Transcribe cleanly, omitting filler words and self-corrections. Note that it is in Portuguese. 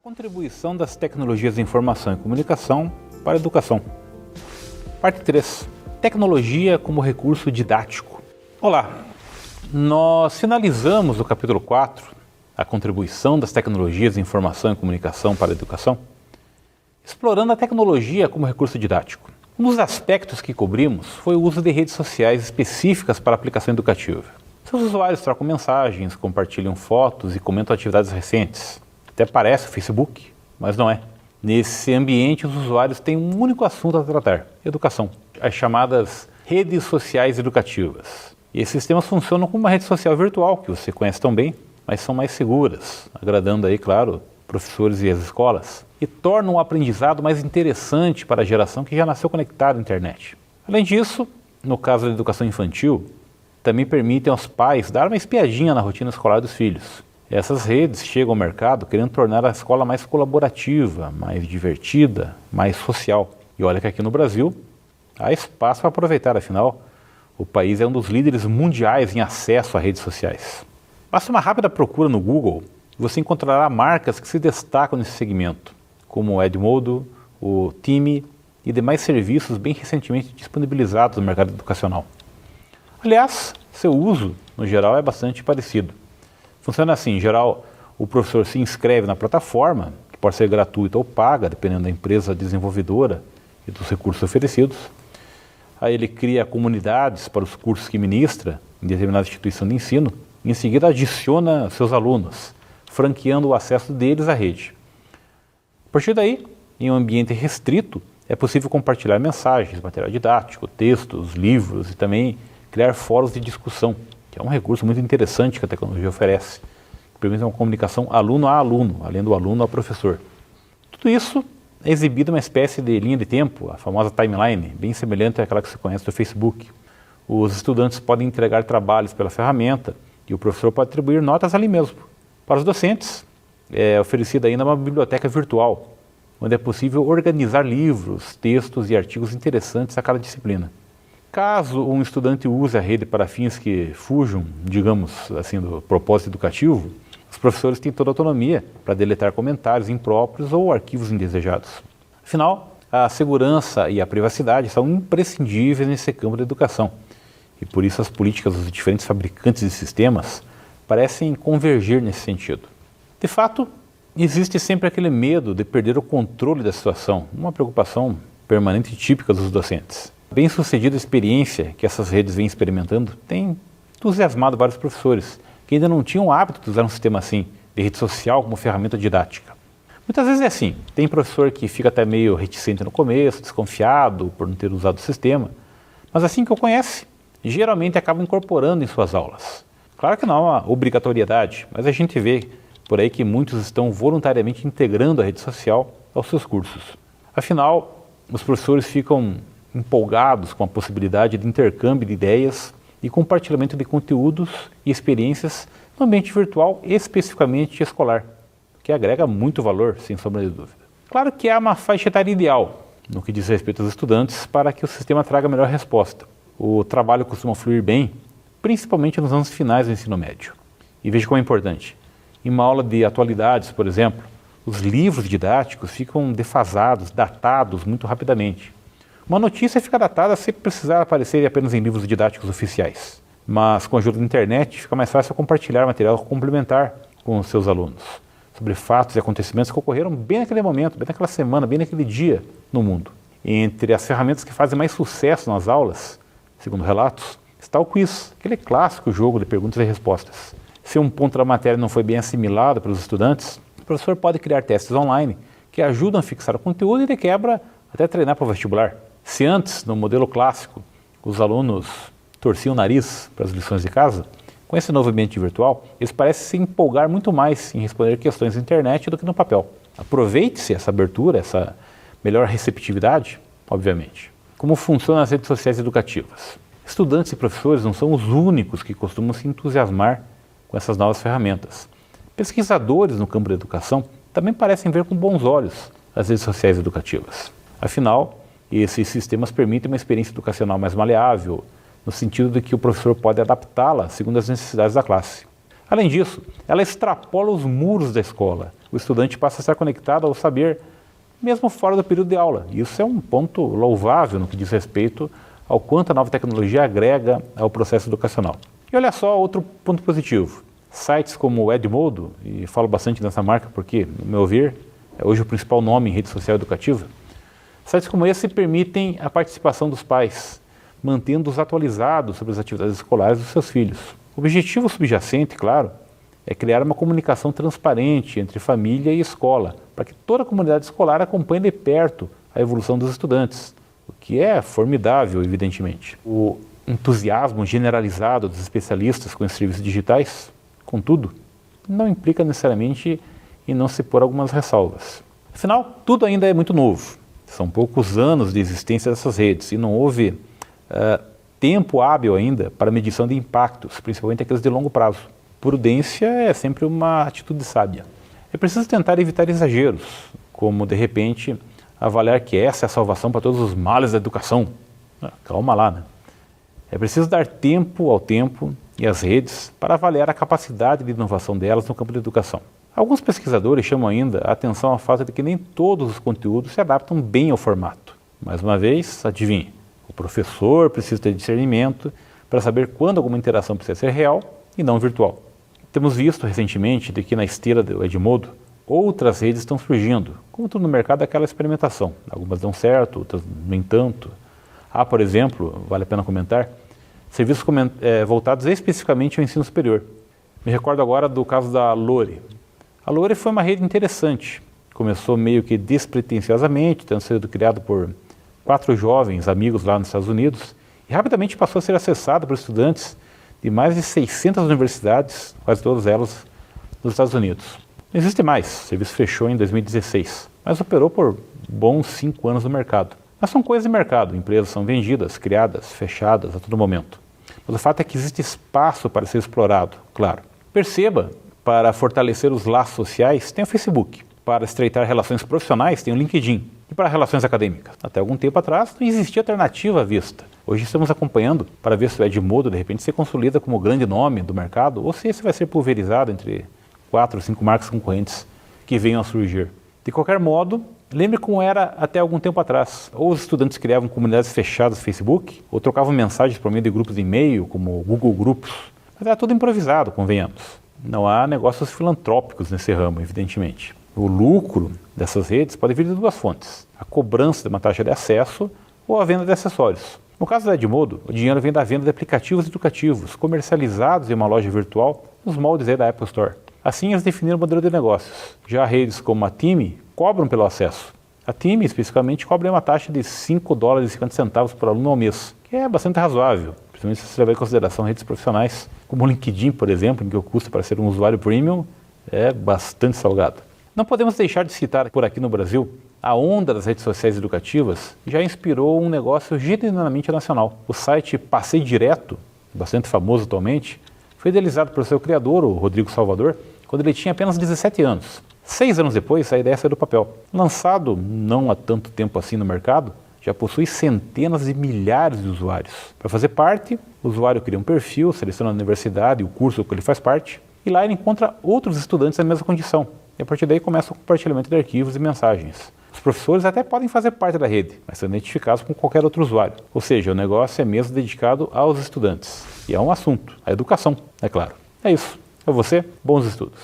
Contribuição das tecnologias de informação e comunicação para a educação. Parte 3. Tecnologia como recurso didático. Olá, nós finalizamos o capítulo 4, a contribuição das tecnologias de informação e comunicação para a educação, explorando a tecnologia como recurso didático. Um dos aspectos que cobrimos foi o uso de redes sociais específicas para a aplicação educativa. Seus usuários trocam mensagens, compartilham fotos e comentam atividades recentes. Até parece o Facebook, mas não é. Nesse ambiente, os usuários têm um único assunto a tratar: educação. As chamadas redes sociais educativas. E esses sistemas funcionam como uma rede social virtual, que você conhece tão bem, mas são mais seguras, agradando aí, claro, professores e as escolas, e tornam o aprendizado mais interessante para a geração que já nasceu conectada à internet. Além disso, no caso da educação infantil, também permitem aos pais dar uma espiadinha na rotina escolar dos filhos. Essas redes chegam ao mercado querendo tornar a escola mais colaborativa, mais divertida, mais social. E olha que aqui no Brasil há espaço para aproveitar, afinal, o país é um dos líderes mundiais em acesso a redes sociais. Basta uma rápida procura no Google e você encontrará marcas que se destacam nesse segmento, como o Edmodo, o Time e demais serviços bem recentemente disponibilizados no mercado educacional. Aliás, seu uso, no geral, é bastante parecido. Funciona assim: em geral, o professor se inscreve na plataforma, que pode ser gratuita ou paga, dependendo da empresa desenvolvedora e dos recursos oferecidos. Aí ele cria comunidades para os cursos que ministra em determinada instituição de ensino, e em seguida adiciona seus alunos, franqueando o acesso deles à rede. A partir daí, em um ambiente restrito, é possível compartilhar mensagens, material didático, textos, livros e também criar fóruns de discussão, que é um recurso muito interessante que a tecnologia oferece, que permite uma comunicação aluno a aluno, além do aluno ao professor. Tudo isso é exibido em uma espécie de linha de tempo, a famosa timeline, bem semelhante àquela que se conhece do Facebook. Os estudantes podem entregar trabalhos pela ferramenta e o professor pode atribuir notas ali mesmo. Para os docentes, é oferecida ainda uma biblioteca virtual, onde é possível organizar livros, textos e artigos interessantes a cada disciplina. Caso um estudante use a rede para fins que fujam, digamos assim, do propósito educativo, os professores têm toda a autonomia para deletar comentários impróprios ou arquivos indesejados. Afinal, a segurança e a privacidade são imprescindíveis nesse campo da educação, e por isso as políticas dos diferentes fabricantes de sistemas parecem convergir nesse sentido. De fato, existe sempre aquele medo de perder o controle da situação, uma preocupação permanente e típica dos docentes. A bem-sucedida experiência que essas redes vêm experimentando tem entusiasmado vários professores que ainda não tinham o hábito de usar um sistema assim, de rede social como ferramenta didática. Muitas vezes é assim: tem professor que fica até meio reticente no começo, desconfiado por não ter usado o sistema, mas assim que o conhece, geralmente acaba incorporando em suas aulas. Claro que não há uma obrigatoriedade, mas a gente vê por aí que muitos estão voluntariamente integrando a rede social aos seus cursos. Afinal, os professores ficam empolgados com a possibilidade de intercâmbio de ideias e compartilhamento de conteúdos e experiências no ambiente virtual, especificamente escolar, que agrega muito valor, sem sombra de dúvida. Claro que há uma faixa etária ideal no que diz respeito aos estudantes para que o sistema traga a melhor resposta. O trabalho costuma fluir bem, principalmente nos anos finais do ensino médio. E veja como é importante: em uma aula de atualidades, por exemplo, os livros didáticos ficam defasados, datados muito rapidamente. Uma notícia fica datada se precisar aparecer apenas em livros didáticos oficiais. Mas com a ajuda da internet fica mais fácil compartilhar material complementar com os seus alunos sobre fatos e acontecimentos que ocorreram bem naquele momento, bem naquela semana, bem naquele dia no mundo. Entre as ferramentas que fazem mais sucesso nas aulas, segundo relatos, está o quiz, aquele clássico jogo de perguntas e respostas. Se um ponto da matéria não foi bem assimilado pelos estudantes, o professor pode criar testes online que ajudam a fixar o conteúdo e, de quebra, até treinar para o vestibular. Se antes, no modelo clássico, os alunos torciam o nariz para as lições de casa, com esse novo ambiente virtual, eles parecem se empolgar muito mais em responder questões na internet do que no papel. Aproveite-se essa abertura, essa melhor receptividade, obviamente. Como funcionam as redes sociais educativas? Estudantes e professores não são os únicos que costumam se entusiasmar com essas novas ferramentas. Pesquisadores no campo da educação também parecem ver com bons olhos as redes sociais educativas. Afinal, esses sistemas permitem uma experiência educacional mais maleável, no sentido de que o professor pode adaptá-la segundo as necessidades da classe. Além disso, ela extrapola os muros da escola. O estudante passa a estar conectado ao saber, mesmo fora do período de aula. Isso é um ponto louvável no que diz respeito ao quanto a nova tecnologia agrega ao processo educacional. E olha só outro ponto positivo. Sites como o Edmodo, e falo bastante dessa marca porque, no meu ver, é hoje o principal nome em rede social educativa, sites como esse permitem a participação dos pais, mantendo-os atualizados sobre as atividades escolares dos seus filhos. O objetivo subjacente, claro, é criar uma comunicação transparente entre família e escola, para que toda a comunidade escolar acompanhe de perto a evolução dos estudantes, o que é formidável, evidentemente. O entusiasmo generalizado dos especialistas com esses serviços digitais, contudo, não implica necessariamente em não se pôr algumas ressalvas. Afinal, tudo ainda é muito novo. São poucos anos de existência dessas redes e não houve tempo hábil ainda para medição de impactos, principalmente aqueles de longo prazo. Prudência é sempre uma atitude sábia. É preciso tentar evitar exageros, como de repente avaliar que essa é a salvação para todos os males da educação. Calma lá, né? É preciso dar tempo ao tempo e às redes para avaliar a capacidade de inovação delas no campo da educação. Alguns pesquisadores chamam ainda a atenção ao fato de que nem todos os conteúdos se adaptam bem ao formato. Mais uma vez, adivinhe, o professor precisa ter discernimento para saber quando alguma interação precisa ser real e não virtual. Temos visto recentemente de que na esteira do Edmodo, outras redes estão surgindo. Como tudo no mercado, é aquela experimentação. Algumas dão certo, outras nem tanto. Há, por exemplo, vale a pena comentar, serviços voltados especificamente ao ensino superior. Me recordo agora do caso da Lore. A Lore foi uma rede interessante. Começou meio que despretensiosamente, tendo sido criado por 4 jovens amigos lá nos Estados Unidos, e rapidamente passou a ser acessada por estudantes de mais de 600 universidades, quase todas elas nos Estados Unidos. Não existe mais, o serviço fechou em 2016, mas operou por bons 5 anos no mercado. Mas são coisas de mercado, empresas são vendidas, criadas, fechadas a todo momento. Mas o fato é que existe espaço para ser explorado, claro. Perceba, para fortalecer os laços sociais, tem o Facebook. Para estreitar relações profissionais, tem o LinkedIn. E para relações acadêmicas? Até algum tempo atrás não existia alternativa à vista. Hoje estamos acompanhando para ver se o Edmodo de repente se consolida como o grande nome do mercado ou se esse vai ser pulverizado entre 4 ou 5 marcas concorrentes que venham a surgir. De qualquer modo, lembre como era até algum tempo atrás. Ou os estudantes criavam comunidades fechadas no Facebook, ou trocavam mensagens por meio de grupos de e-mail, como Google Grupos. Mas era tudo improvisado, convenhamos. Não há negócios filantrópicos nesse ramo, evidentemente. O lucro dessas redes pode vir de 2 fontes: a cobrança de uma taxa de acesso ou a venda de acessórios. No caso da Edmodo, o dinheiro vem da venda de aplicativos educativos comercializados em uma loja virtual nos moldes da Apple Store. Assim, eles definiram o modelo de negócios. Já redes como a Time cobram pelo acesso. A Time, especificamente, cobra uma taxa de $5,50 por aluno ao mês, que é bastante razoável, principalmente se você levar em consideração redes profissionais, como o LinkedIn, por exemplo, em que o custo para ser um usuário premium é bastante salgado. Não podemos deixar de citar por aqui no Brasil, a onda das redes sociais educativas já inspirou um negócio genuinamente nacional. O site Passei Direto, bastante famoso atualmente, foi idealizado por seu criador, o Rodrigo Salvador, quando ele tinha apenas 17 anos. 6 anos depois, a ideia saiu do papel. Lançado não há tanto tempo assim no mercado, já possui centenas de milhares de usuários. Para fazer parte, o usuário cria um perfil, seleciona a universidade e o curso que ele faz parte, e lá ele encontra outros estudantes na mesma condição. E a partir daí começa o compartilhamento de arquivos e mensagens. Os professores até podem fazer parte da rede, mas são identificados com qualquer outro usuário. Ou seja, o negócio é mesmo dedicado aos estudantes. E é um assunto, a educação, é claro. É isso. A você, bons estudos.